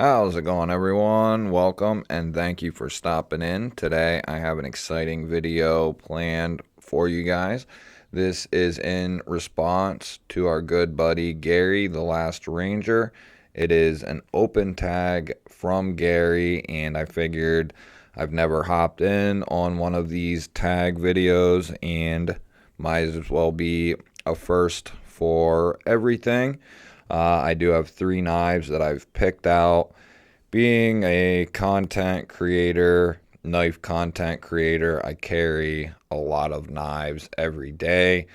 How's it going, everyone? Welcome and thank you for stopping in. Today I have an exciting video planned for you guys. This is in response to our good buddy Gary, the Last Ranger. It is an open tag from Gary, and I figured I've never hopped in on one of these tag videos and might as well be a first for everything. I do have 3 knives that I've picked out. Being a content creator, knife content creator, I carry a lot of knives every day,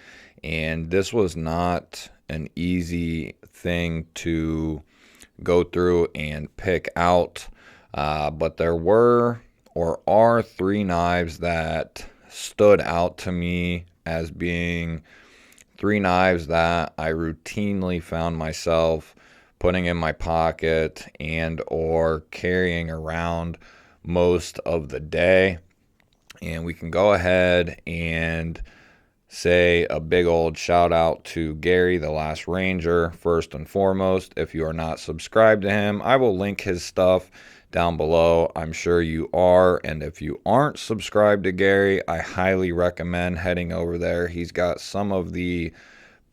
and this was not an easy thing to go through and pick out, but there were or are 3 knives that stood out to me as being 3 knives that I routinely found myself putting in my pocket and or carrying around most of the day. And we can go ahead and say a big old shout out to Gary, the Last Ranger. First and foremost, if you are not subscribed to him, I will link his stuff down below. I'm sure you are, and if you aren't subscribed to Gary, I highly recommend heading over there. He's got some of the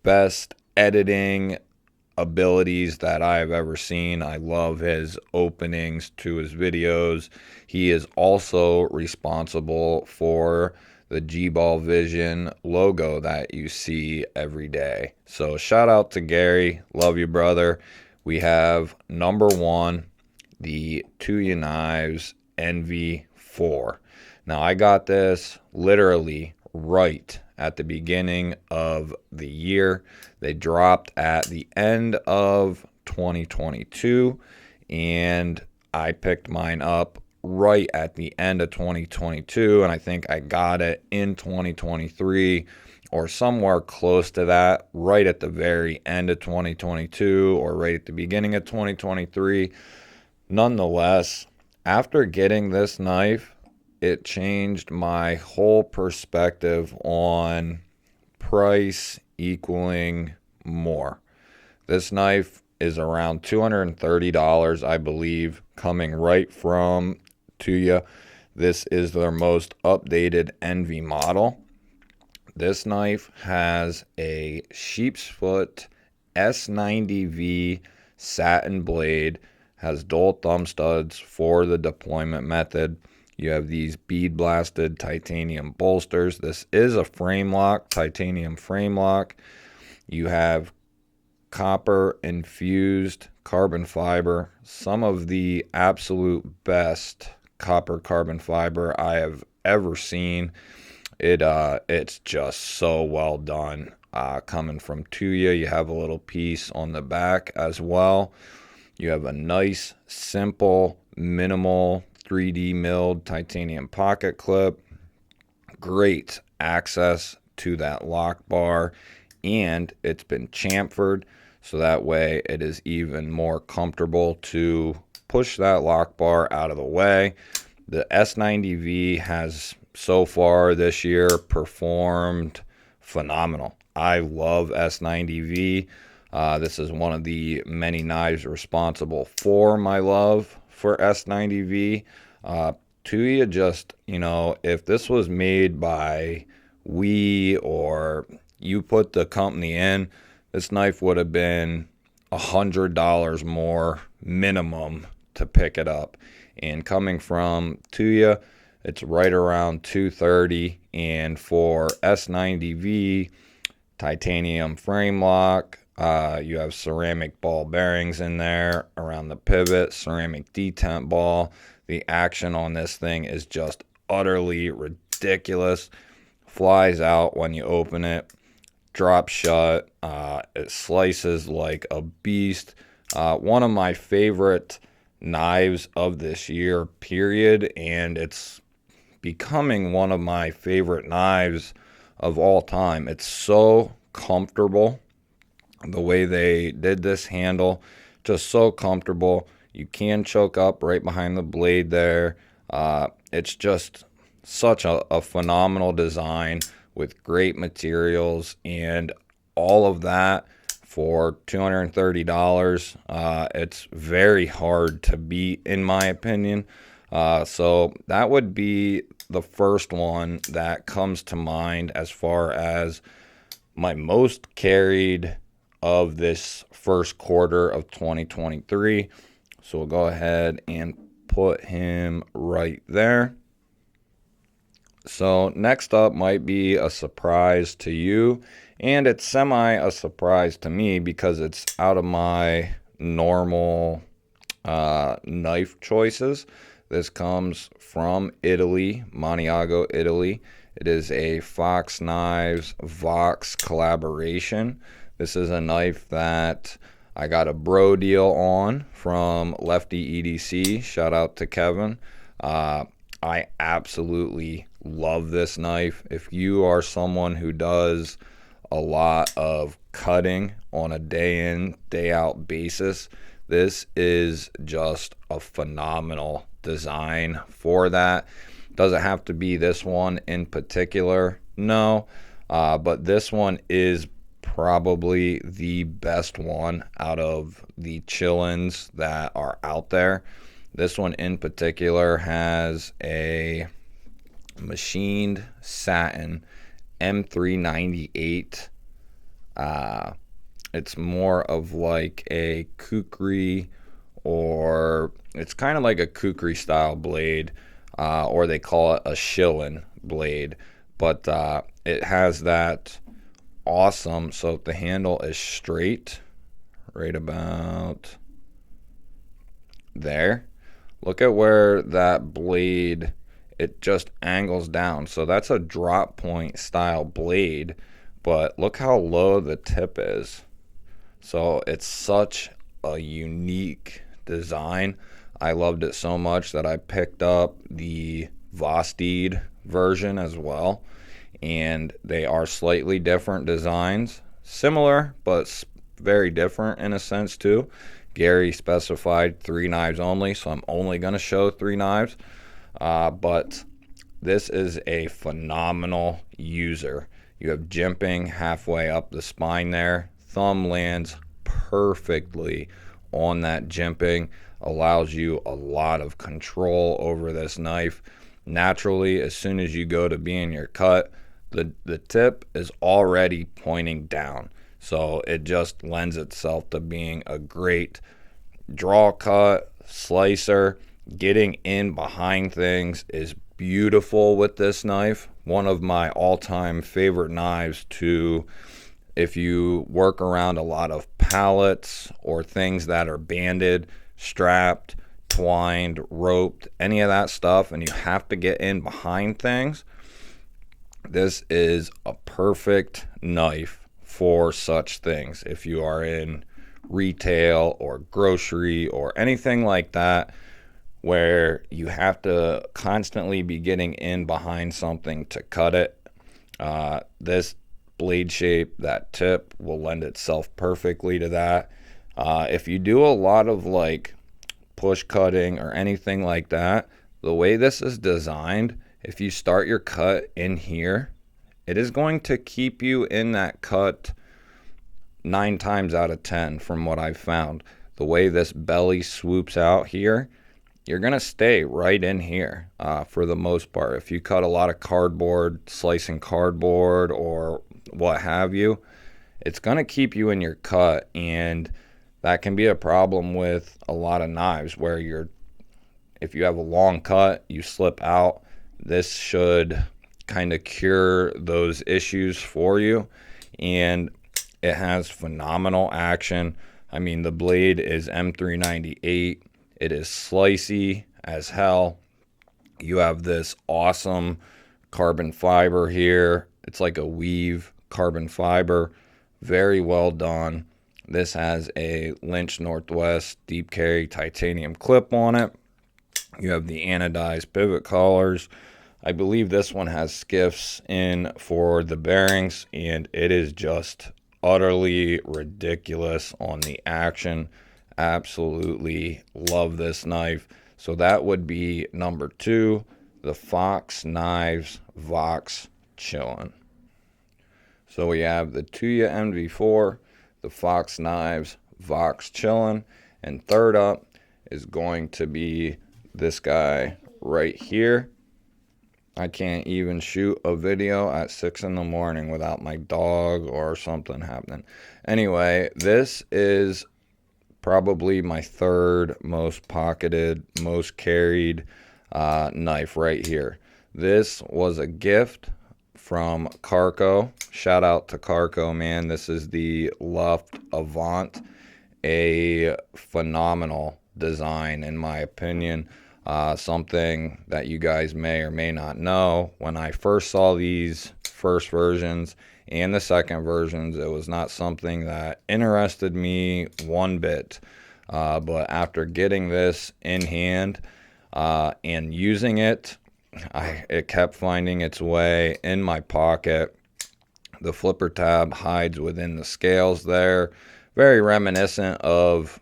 best editing abilities that I've ever seen. I love his openings to his videos. He is also responsible for the GBALL VISION logo that you see every day. So shout out to Gary. Love you, brother. We have number 1, the Tuya Knives NV4. Now I got this literally right at the beginning of the year. They dropped at the end of 2022, and I picked mine up right at the end of 2022, and I think I got it in 2023 or somewhere close to that, right at the very end of 2022 or right at the beginning of 2023. Nonetheless, after getting this knife, it changed my whole perspective on price equaling more. This knife is around $230, I believe, coming right from Tuya. This is their most updated NV model. This knife has a sheep's foot S90V satin blade, has dual thumb studs for the deployment method. You have these bead blasted titanium bolsters. This is a frame lock, titanium frame lock. You have copper infused carbon fiber, some of the absolute best copper carbon fiber I have ever seen. It's just so well done. Coming from Tuya, you have a little piece on the back as well. You have a nice, simple, minimal 3D milled titanium pocket clip. Great access to that lock bar, and it's been chamfered so that way it is even more comfortable to push that lock bar out of the way. The S90V has so far this year performed phenomenal. I love S90V. This is one of the many knives responsible for my love for S90V. Tuya just, if this was made by or you put the company in, this knife would have been $100 more minimum to pick it up. And coming from Tuya, it's right around $230. And for S90V, titanium frame lock, you have ceramic ball bearings in there around the pivot, ceramic detent ball. The action on this thing is just utterly ridiculous. Flies out when you open it, drops shut. It slices like a beast. One of my favorite knives of this year, period, and it's becoming one of my favorite knives of all time. It's so comfortable. The way they did this handle, just so comfortable. You can choke up right behind the blade there. It's just such a phenomenal design with great materials, and all of that for $230. It's very hard to beat, in my opinion. So that would be the first one that comes to mind as far as my most carried of this first quarter of 2023. So we'll go ahead and put him right there. So next up might be a surprise to you, and it's semi a surprise to me because it's out of my normal knife choices. This comes from Italy, Maniago, Italy. It is a Fox Knives Vox collaboration. This is a knife that I got a bro deal on from Lefty EDC. Shout out to Kevin. I absolutely love this knife. If you are someone who does a lot of cutting on a day in, day out basis, this is just a phenomenal design for that. Does it have to be this one in particular? No, but this one is probably the best one out of the Chillins that are out there. This one in particular has a machined satin M398. It's more of like a kukri, or it's kind of like a kukri style blade, or they call it a shillin blade, but it has that awesome, so the handle is straight right about there. Look at where that blade, it just angles down. So that's a drop point style blade, but look how low the tip is. So it's such a unique design. I loved it so much that I picked up the Vostede version as well. And they are slightly different designs. Similar, but very different in a sense too. Gary specified 3 knives only, so I'm only going to show 3 knives. But this is a phenomenal user. You have jimping halfway up the spine there. Thumb lands perfectly on that jimping. Allows you a lot of control over this knife. Naturally, as soon as you go to be in your cut, the tip is already pointing down. So it just lends itself to being a great draw cut, slicer. Getting in behind things is beautiful with this knife. One of my all-time favorite knives to, if you work around a lot of pallets or things that are banded, strapped, twined, roped, any of that stuff, and you have to get in behind things. This is a perfect knife for such things. If you are in retail or grocery or anything like that, where you have to constantly be getting in behind something to cut it, this blade shape, that tip, will lend itself perfectly to that. If you do a lot of like push cutting or anything like that, the way this is designed, if you start your cut in here, it is going to keep you in that cut 9 times out of 10 from what I've found. The way this belly swoops out here, you're going to stay right in here for the most part. If you cut a lot of cardboard, slicing cardboard or what have you, it's going to keep you in your cut, and that can be a problem with a lot of knives where if you have a long cut, you slip out. This should kind of cure those issues for you, and it has phenomenal action. I mean, the blade is M398. It is slicey as hell. You have this awesome carbon fiber here. It's like a weave carbon fiber. Very well done. This has a Lynch Northwest deep carry titanium clip on it. You have the anodized pivot collars. I believe this one has skiffs in for the bearings, and it is just utterly ridiculous on the action. Absolutely love this knife. So that would be number 2, the Fox Knives Vox Chillin. So we have the Tuya MV4, the Fox knives, Vox chillin'. And third up is going to be this guy right here. I can't even shoot a video at 6 in the morning without my dog or something happening. Anyway, this is probably my third most pocketed, most carried knife right here. This was a gift from Carco. Shout out to Carco, man. This is the Luft Avant, a phenomenal design in my opinion. Something that you guys may or may not know, when I first saw these first versions and the second versions, it was not something that interested me one bit. But after getting this in hand and using it, it kept finding its way in my pocket. The flipper tab hides within the scales there. Very reminiscent of,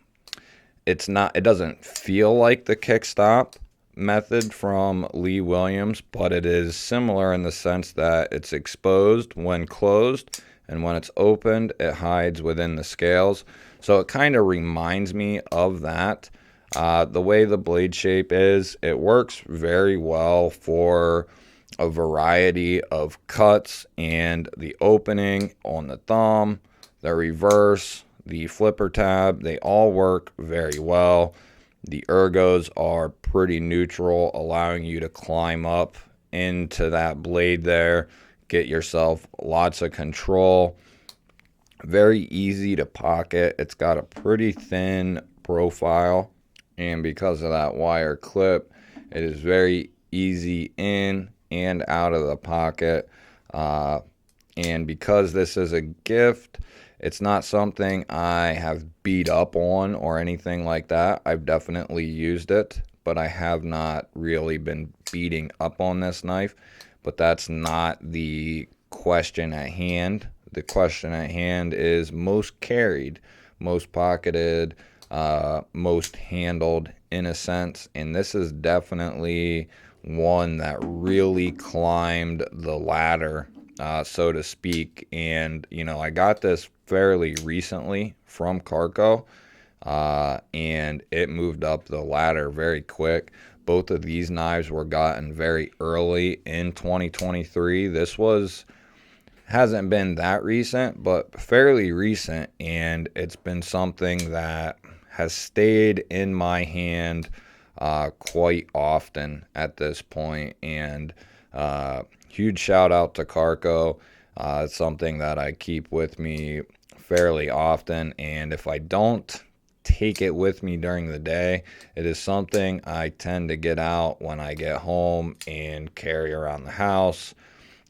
it doesn't feel like the kickstop method from Lee Williams, but it is similar in the sense that it's exposed when closed, and when it's opened, it hides within the scales. So it kind of reminds me of that. The way the blade shape is, it works very well for a variety of cuts, and the opening on the thumb, the reverse, the flipper tab, they all work very well. The ergos are pretty neutral, allowing you to climb up into that blade there, get yourself lots of control. Very easy to pocket. It's got a pretty thin profile, and because of that wire clip, it is very easy in and out of the pocket. And because this is a gift, it's not something I have beat up on or anything like that. I've definitely used it, but I have not really been beating up on this knife. But that's not the question at hand. The question at hand is most carried, most pocketed, most handled in a sense. And this is definitely one that really climbed the ladder, so to speak. And, you know, I got this fairly recently from Carco, and it moved up the ladder very quick. Both of these knives were gotten very early in 2023. This hasn't been that recent, but fairly recent, and it's been something that has stayed in my hand quite often at this point. And huge shout out to Carco. It's something that I keep with me fairly often, and if I don't take it with me during the day, it is something I tend to get out when I get home and carry around the house.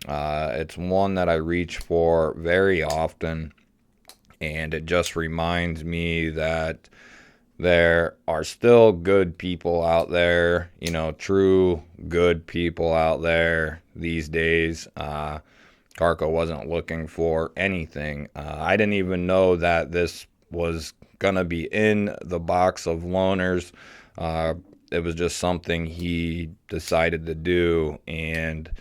It's one that I reach for very often, and it just reminds me that there are still good people out there, you know, true good people out there these days. Carco wasn't looking for anything. I didn't even know that this was going to be in the box of loaners. It was just something he decided to do, and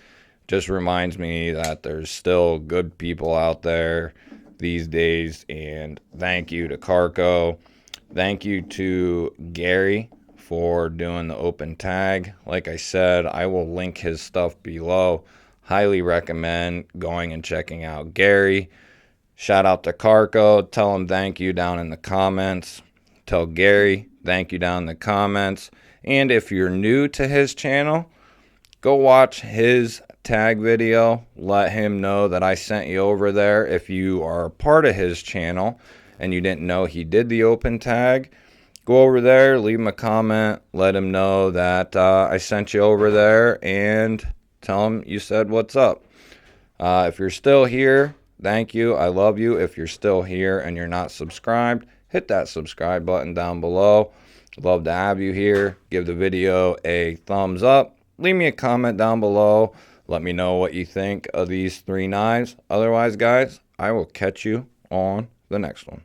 just reminds me that there's still good people out there these days. And thank you to Carco. Thank you to Gary for doing the open tag. Like I said, I will link his stuff below. Highly recommend going and checking out Gary. Shout out to Carco. Tell him thank you down in the comments. Tell Gary thank you down in the comments. And if you're new to his channel, go watch his tag video. Let him know that I sent you over there. If you are a part of his channel and you didn't know he did the open tag, go over there, leave him a comment, let him know that I sent you over there, and tell him you said what's up. If you're still here, thank you. I love you. If you're still here and you're not subscribed, hit that subscribe button down below. Love to have you here. Give the video a thumbs up. Leave me a comment down below. Let me know what you think of these 3 knives. Otherwise, guys, I will catch you on the next one.